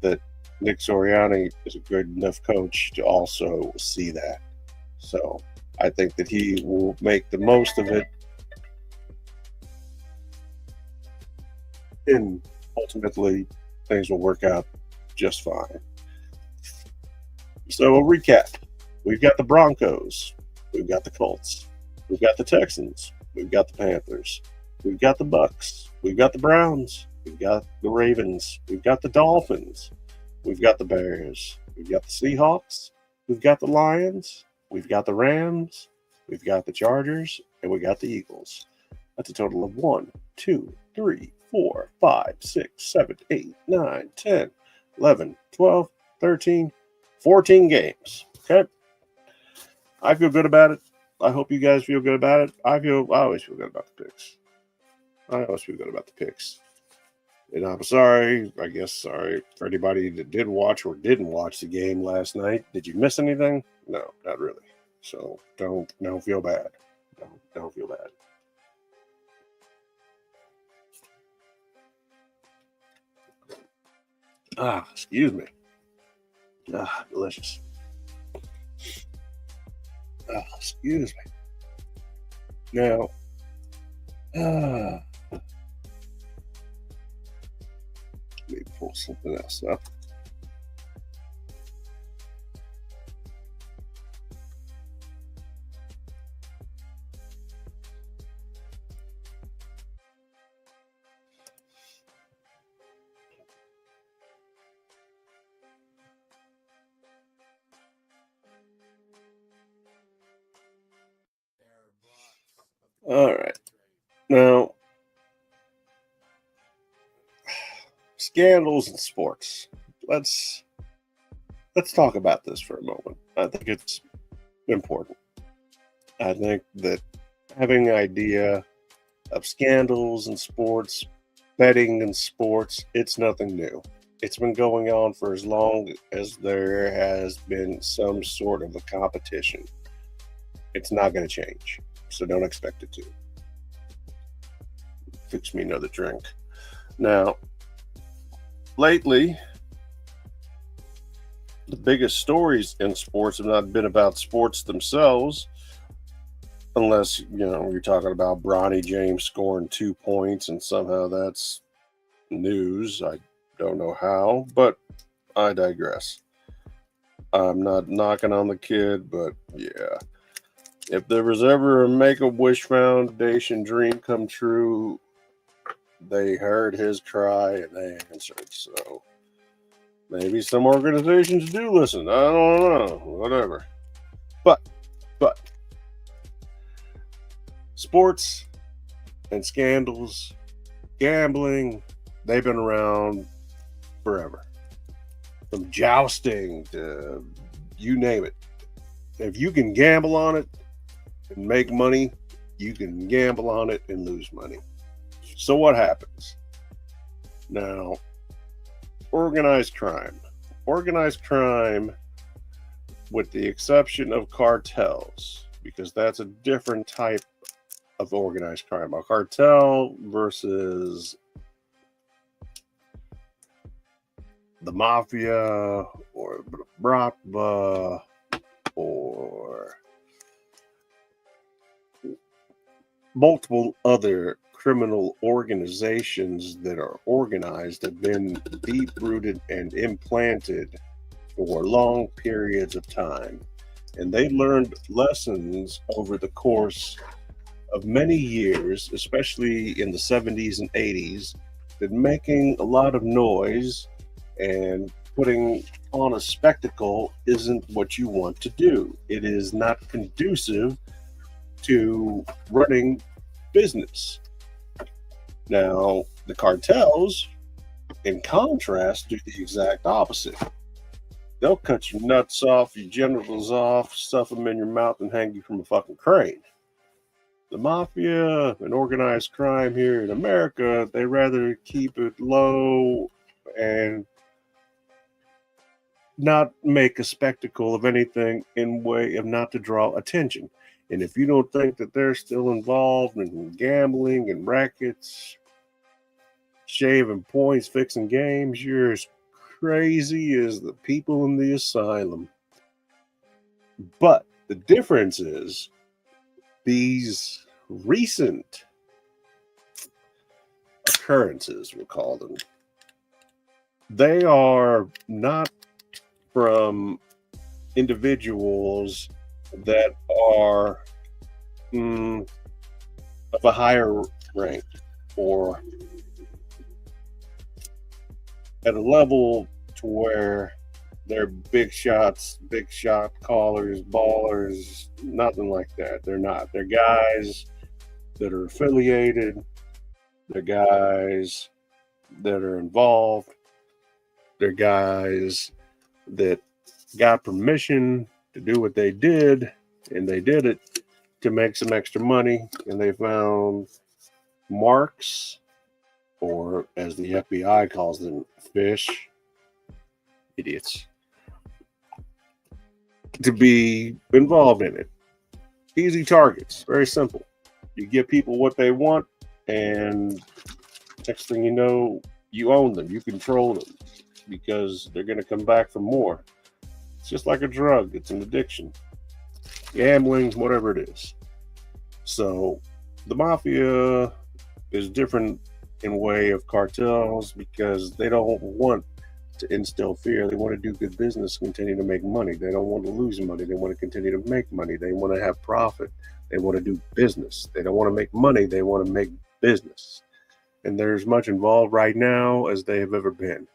that Nick Sirianni is a good enough coach to also see that. So I think that he will make the most of it, and ultimately things will work out just fine. So a recap. We've got the Broncos. We've got the Colts. We've got the Texans. We've got the Panthers. We've got the Bucks. We've got the Browns. We've got the Ravens. We've got the Dolphins. We've got the Bears. We've got the Seahawks. We've got the Lions. We've got the Rams. We've got the Chargers. And we got the Eagles. That's a total of 1, 2, 3, 4, 5, 6, 7, 8, 9, 10, 11, 12, 13, 14 games. Okay. I feel good about it. I hope you guys feel good about it. I always feel good about the picks. I always feel good about the picks. And I'm sorry for anybody that did watch or didn't watch the game last night. Did you miss anything? No, not really. So don't feel bad. Don't feel bad. Excuse me. Delicious. Excuse me. Now, pull something else up. All right. Now, scandals in sports. Let's talk about this for a moment. I think it's important. I think that having an idea of scandals in sports, betting in sports, it's nothing new. It's been going on for as long as there has been some sort of a competition. It's not going to change, so don't expect it to. Fix me another drink. Now, lately, the biggest stories in sports have not been about sports themselves, unless, you're talking about Bronny James scoring 2 points and somehow that's news. I don't know how, but I digress. I'm not knocking on the kid, but yeah. If there was ever a Make-A-Wish Foundation dream come true, they heard his cry and they answered. So maybe some organizations do listen. I don't know. Whatever. But sports and scandals, gambling, they've been around forever. From jousting to you name it. If you can gamble on it and make money, you can gamble on it and lose money. So what happens? Now, organized crime. Organized crime, with the exception of cartels, because that's a different type of organized crime. A cartel versus the mafia or Bratva or multiple other criminal organizations that are organized have been deep-rooted and implanted for long periods of time. And they learned lessons over the course of many years, especially in the 70s and 80s, that making a lot of noise and putting on a spectacle isn't what you want to do. It is not conducive to running business. Now, the cartels, in contrast, do the exact opposite. They'll cut your nuts off, your genitals off, stuff them in your mouth, and hang you from a fucking crane. The mafia and organized crime here in America, they rather keep it low and not make a spectacle of anything in way of not to draw attention. And if you don't think that they're still involved in gambling and rackets, shaving points, fixing games, you're as crazy as the people in the asylum. But the difference is these recent occurrences, we'll call them, they are not from individuals that are of a higher rank or at a level to where they're big shot callers, ballers, nothing like that. They're not. They're guys that are affiliated. They're guys that are involved. They're guys that got permission to do what they did, and they did it to make some extra money, and they found marks, or as the FBI calls them, fish, idiots, to be involved in it. Easy targets, very simple. You give people what they want, and next thing you know, you own them, you control them, because they're going to come back for more. It's just like a drug. It's an addiction. Gambling, whatever it is. So the mafia is different in way of cartels because they don't want to instill fear. They want to do good business, continue to make money. They don't want to lose money. They want to continue to make money. They want to have profit. They want to do business. They don't want to make money. They want to make business. And they're as much involved right now as they have ever been.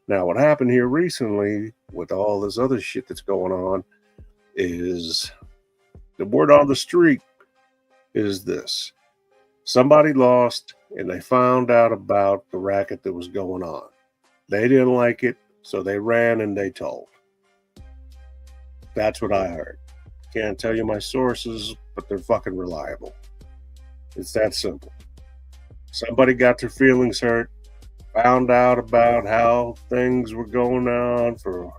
Now, what happened here recently with all this other shit that's going on is the word on the street is this. Somebody lost and they found out about the racket that was going on. They didn't like it, so they ran and they told. That's what I heard. Can't tell you my sources, but they're fucking reliable. It's that simple. Somebody got their feelings hurt, found out about how things were going on for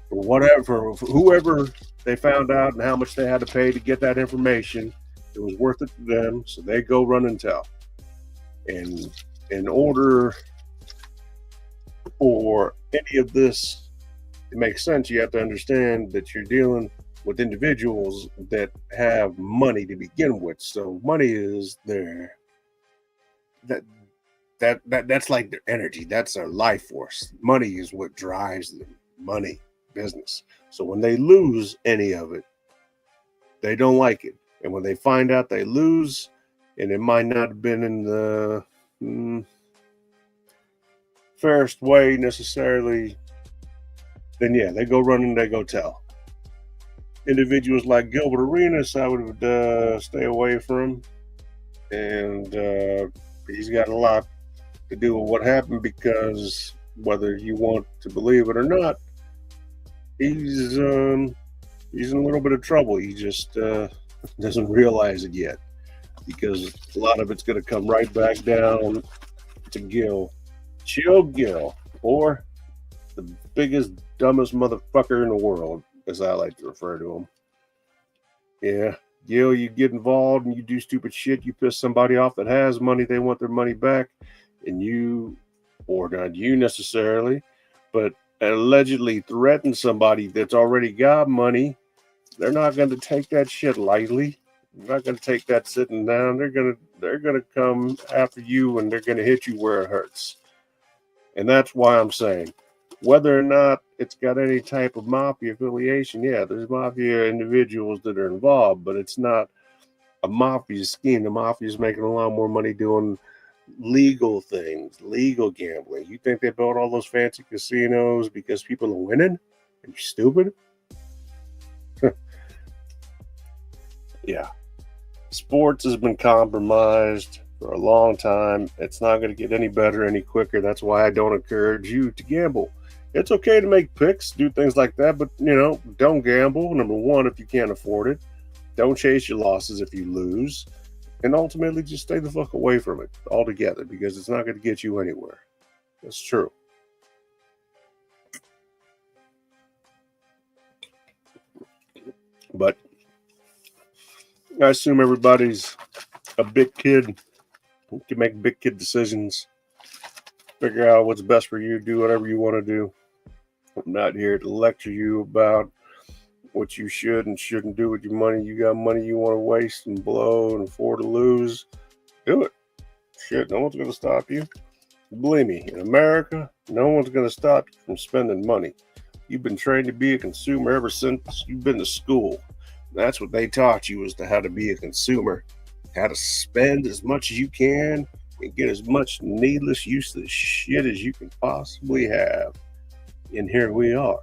whatever, for whoever they found out and how much they had to pay to get that information. It was worth it to them, so they go run and tell. And in order for any of this to make sense, you have to understand that you're dealing with individuals that have money to begin with. So money is that's like their energy. That's their life force. Money is what drives them. Money, business. So when they lose any of it, they don't like it. And when they find out they lose, and it might not have been in the fairest way necessarily, then yeah, they go run and they go tell. Individuals like Gilbert Arenas, I would stay away from. And he's got a lot to do with what happened because whether you want to believe it or not, he's in a little bit of trouble. He just doesn't realize it yet because a lot of it's going to come right back down to Gil. Chill Gil, or the biggest, dumbest motherfucker in the world, as I like to refer to him. Yeah, Gil, you get involved and you do stupid shit. You piss somebody off that has money. They want their money back. And you, or not you necessarily, but allegedly threaten somebody that's already got money. They're not going to take that shit lightly. They're not going to take that sitting down. They're going to come after you and they're going to hit you where it hurts. And that's why I'm saying, whether or not it's got any type of mafia affiliation, yeah, there's mafia individuals that are involved, but it's not a mafia scheme. The mafia is making a lot more money doing legal things, legal gambling. You think they built all those fancy casinos because people are winning? Are you stupid? Yeah. Sports has been compromised for a long time. It's not going to get any better any quicker. That's why I don't encourage you to gamble. It's okay to make picks, do things like that, but don't gamble. Number one, if you can't afford it, don't chase your losses if you lose, and ultimately just stay the fuck away from it altogether because it's not going to get you anywhere. That's true. But I assume everybody's a big kid who can make big kid decisions, figure out what's best for you, do whatever you want to do. I'm not here to lecture you about what you should and shouldn't do with your money. You got money you want to waste and blow and afford to lose, do it. Shit, no one's going to stop you. Believe me, in America, no one's going to stop you from spending money. You've been trained to be a consumer ever since you've been to school. That's what they taught you, as to how to be a consumer, how to spend as much as you can and get as much needless useless shit as you can possibly have. And here we are.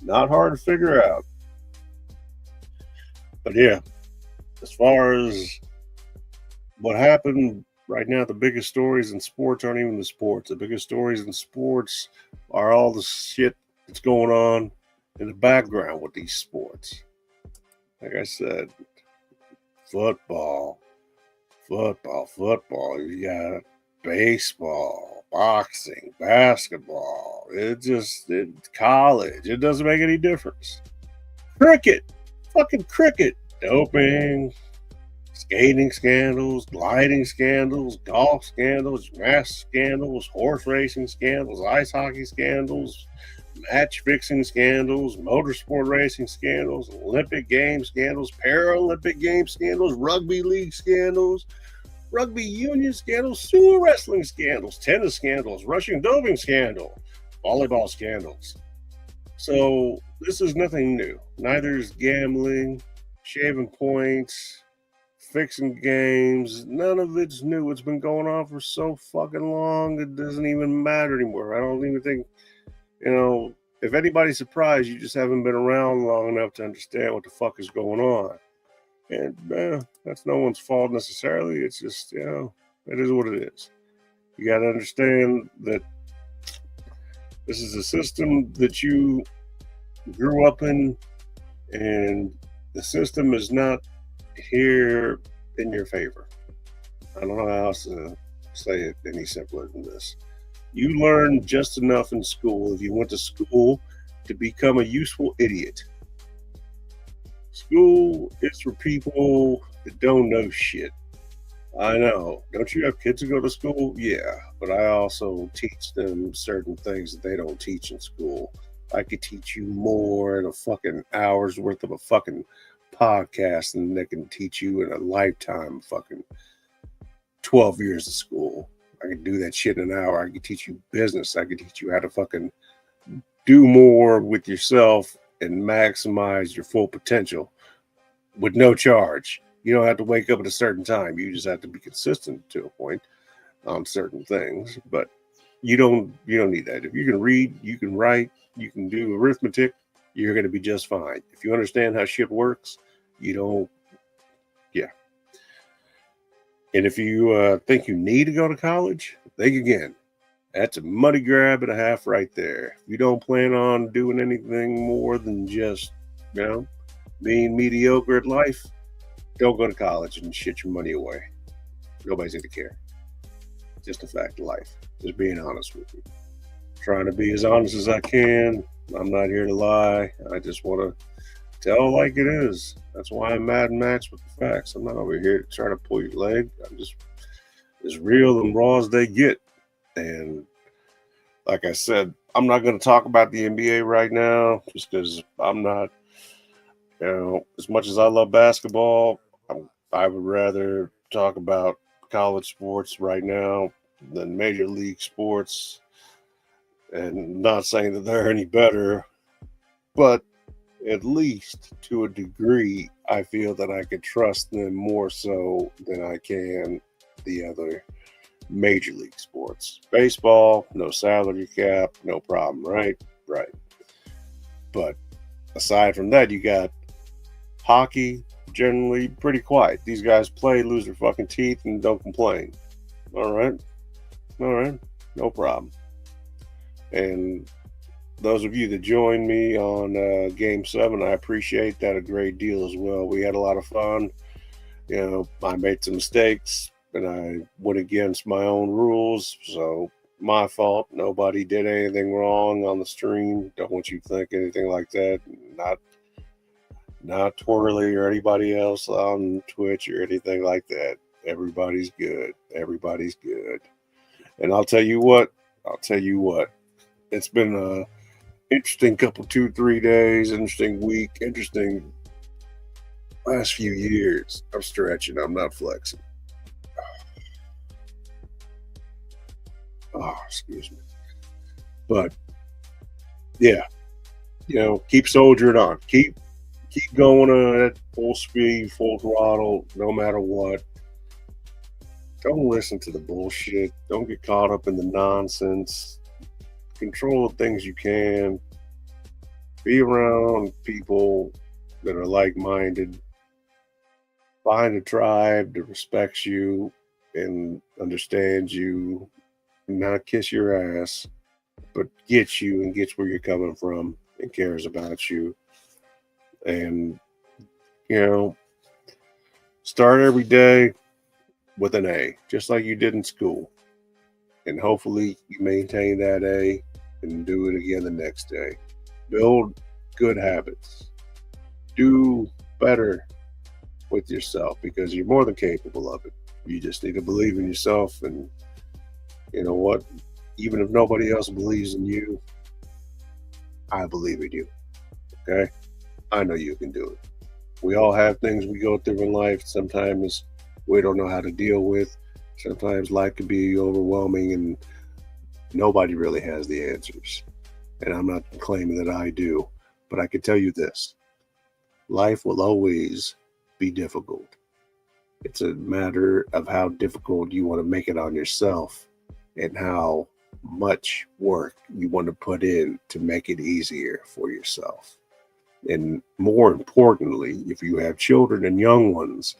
Not hard to figure out. But yeah, as far as what happened right now, the biggest stories in sports aren't even the sports. The biggest stories in sports are all the shit that's going on in the background with these sports. Like I said, football. You got baseball, boxing, basketball. It's college. It doesn't make any difference. Cricket. Fucking cricket. Doping. Skating scandals, gliding scandals, golf scandals, gymnastics scandals, horse racing scandals, ice hockey scandals, match fixing scandals, motorsport racing scandals, Olympic Games scandals, Paralympic Games scandals, rugby league scandals, rugby union scandals, sewer wrestling scandals, tennis scandals, Russian doping scandal, volleyball scandals. So this is nothing new. Neither is gambling, shaving points, fixing games. None of it's new. It's been going on for so fucking long, it doesn't even matter anymore. I don't even think, if anybody's surprised, you just haven't been around long enough to understand what the fuck is going on. And that's no one's fault necessarily. It's just, it is what it is. You got to understand that this is a system that you grew up in, and the system is not here in your favor. I don't know how else to say it any simpler than this. You learn just enough in school, if you went to school, to become a useful idiot. School is for people that don't know shit. I know. Don't you have kids who go to school? Yeah, but I also teach them certain things that they don't teach in school. I could teach you more in a fucking hour's worth of a fucking podcast than they can teach you in a lifetime of fucking 12 years of school. I could do that shit in an hour. I could teach you business. I could teach you how to fucking do more with yourself and maximize your full potential with no charge. You don't have to wake up at a certain time. You just have to be consistent to a point on certain things. But you don't need that. If you can read, you can write, you can do arithmetic, you're going to be just fine. If you understand how shit works, you don't. Yeah. And if you think you need to go to college, think again. That's a money grab and a half right there. If you don't plan on doing anything more than just, being mediocre at life, don't go to college and shit your money away. Nobody's going to care. Just a fact of life. Just being honest with you. Trying to be as honest as I can. I'm not here to lie. I just want to tell like it is. That's why I'm Mad Max with the facts. I'm not over here to try to pull your leg. I'm just as real and raw as they get. And like I said, I'm not going to talk about the NBA right now just because I'm not, as much as I love basketball, I would rather talk about college sports right now than major league sports. And not saying that they're any better, but at least to a degree, I feel that I can trust them more so than I can the other major league sports. Baseball, no salary cap, no problem, right? Right. But aside from that, you got hockey, generally pretty quiet. These guys play, lose their fucking teeth, and don't complain. All right, no problem. And those of you that joined me on Game 7, I appreciate that a great deal as well. We had a lot of fun. I made some mistakes, and I went against my own rules, so my fault. Nobody did anything wrong on the stream. Don't want you to think anything like that. Not Twirly or anybody else on Twitch or anything like that. Everybody's good. And I'll tell you what. It's been a interesting couple 2-3 days, interesting week, interesting last few years. I'm stretching. I'm not flexing. Oh, excuse me. But yeah, keep soldiering on. Keep going at full speed, full throttle, no matter what. Don't listen to the bullshit. Don't get caught up in the nonsense. Control the things you can. Be around people that are like-minded. Find a tribe that respects you and understands you. Not kiss your ass, but gets you and gets where you're coming from and cares about you. And, start every day with an A, just like you did in school. And hopefully you maintain that A and do it again the next day. Build good habits. Do better with yourself because you're more than capable of it. You just need to believe in yourself. And you know what? Even if nobody else believes in you, I believe in you. Okay? I know you can do it. We all have things we go through in life. Sometimes we don't know how to deal with. Sometimes life can be overwhelming and nobody really has the answers. And I'm not claiming that I do, but I can tell you this: life will always be difficult. It's a matter of how difficult you want to make it on yourself and how much work you want to put in to make it easier for yourself. And more importantly, if you have children and young ones,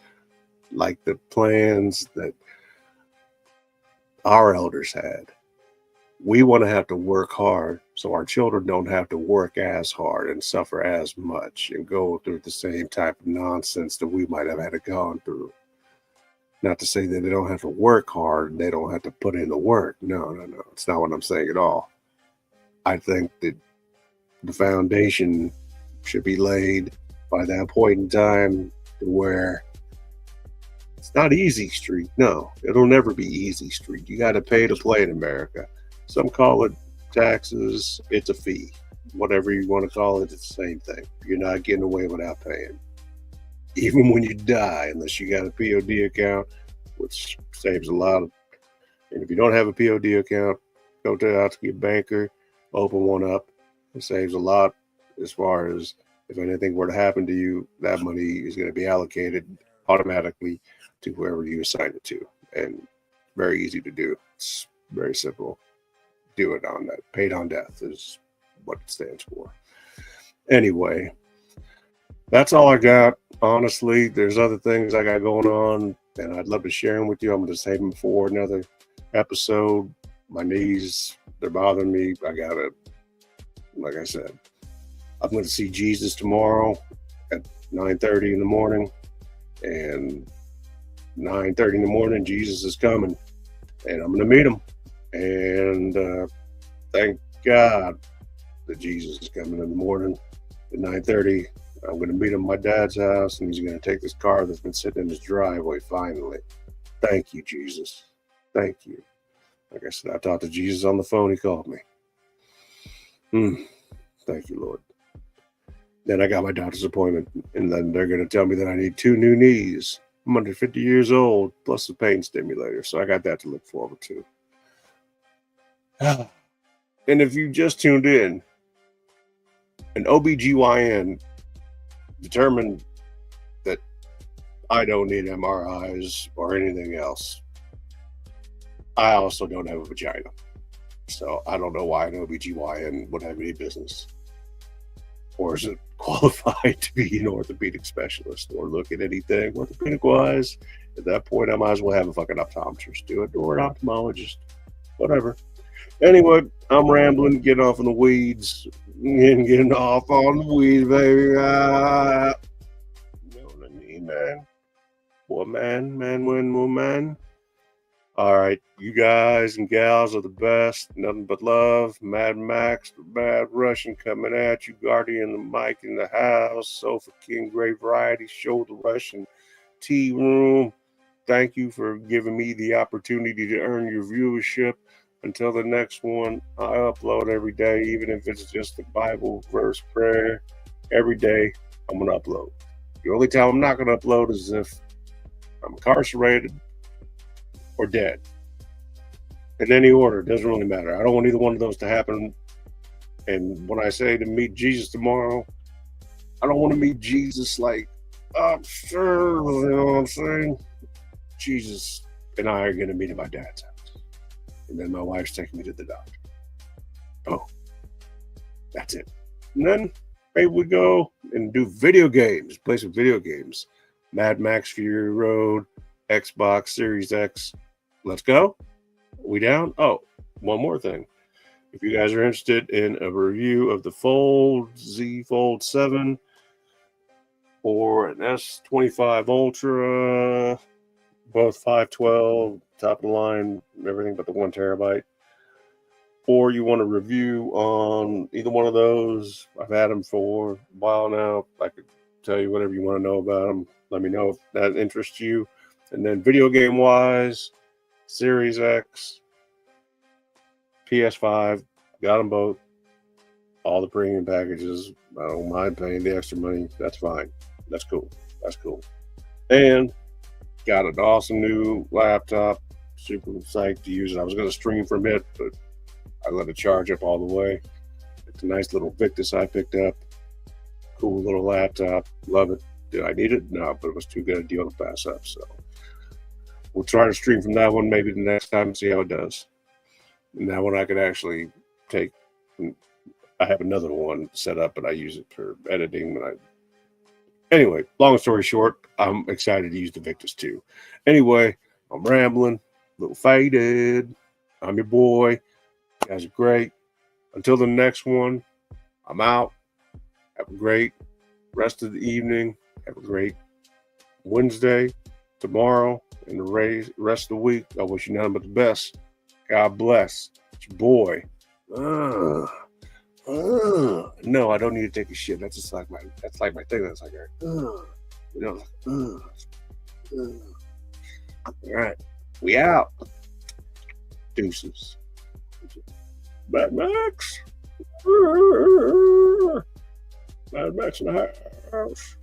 like the plans that our elders had, we want to have to work hard so our children don't have to work as hard and suffer as much and go through the same type of nonsense that we might have had to go through. Not to say that they don't have to work hard and they don't have to put in the work. No. It's not what I'm saying at all. I think that the foundation should be laid by that point in time to where it's not easy street. No, it'll never be easy street. You got to pay to play in America. Some call it taxes. It's a fee. Whatever you want to call it, it's the same thing. You're not getting away without paying. Even when you die, unless you got a POD account, which saves a lot. And if you don't have a POD account, go to your banker, open one up. It saves a lot as far as if anything were to happen to you, that money is going to be allocated automatically to whoever you assign it to. And very easy to do. It's very simple. Do it on that. Paid on death is what it stands for. Anyway, that's all I got. Honestly, there's other things I got going on, and I'd love to share them with you. I'm going to save them for another episode. My knees, they're bothering me. I got to, like I said, I'm going to see Jesus tomorrow at 9:30 in the morning. And 9:30 in the morning, Jesus is coming, and I'm going to meet him. And thank God that Jesus is coming in the morning at 9:30. I'm going to meet him at my dad's house, and he's going to take this car that's been sitting in his driveway finally. Thank you, Jesus. Thank you. Like I said, I talked to Jesus on the phone. He called me. Thank you, Lord. Then I got my doctor's appointment, and then they're going to tell me that I need 2 new knees. I'm under 50 years old, plus a pain stimulator, so I got that to look forward to. And if you just tuned in, an OBGYN determined that I don't need MRIs or anything else. I also don't have a vagina. So I don't know why an OBGYN would have any business. Or is it qualified to be an orthopedic specialist or look at anything orthopedic-wise? At that point, I might as well have a fucking optometrist do it or an ophthalmologist. Whatever. Anyway, I'm rambling, getting off in the weeds. Getting off on the weeds, baby. You know what I mean, man? Woman. All right, you guys and gals are the best. Nothing but love. Mad Max, the Bad Russian coming at you. Guardian the mic in the house. Sofa King, Great Variety Show, the Russian Tea Room. Thank you for giving me the opportunity to earn your viewership. Until the next one, I upload every day, even if it's just a Bible verse prayer. Every day, I'm going to upload. The only time I'm not going to upload is if I'm incarcerated or dead. In any order, it doesn't really matter. I don't want either one of those to happen. And when I say to meet Jesus tomorrow, I don't want to meet Jesus like, I'm sure, you know what I'm saying? Jesus and I are going to meet at my dad's house. And then my wife's taking me to the doctor. Oh, that's it. And then maybe we go and do video games, play some video games. Mad Max Fury Road, Xbox Series X. Let's go. We down? Oh, one more thing. If you guys are interested in a review of the Fold, Z Fold 7, or an S25 Ultra, both 512, top of the line, everything but the 1 terabyte, or you want a review on either one of those, I've had them for a while now. I could tell you whatever you want to know about them. Let me know if that interests you. And then video game wise, Series X, PS5, got them both. All the premium packages. I don't mind paying the extra money. That's fine. That's cool. And Got an awesome new laptop. Super psyched to use it. I was going to stream from it, but I let it charge up all the way. It's a nice little Victus I picked up. Cool little laptop. Love it. Did I need it? No, but it was too good a deal to pass up. So we'll try to stream from that one maybe the next time and see how it does. And that one I could actually take. I have another one set up, but I use it for editing. Anyway, long story short, I'm excited to use the Victus too. Anyway, I'm rambling, a little faded. I'm your boy. You guys are great. Until the next one, I'm out. Have a great rest of the evening. Have a great Wednesday, tomorrow, and the rest of the week. I wish you nothing but the best. God bless. It's your boy. No, I don't need to take a shit. That's just like my thing. That's like all right. We out. Deuces. Mad Max. Mad Max in the house.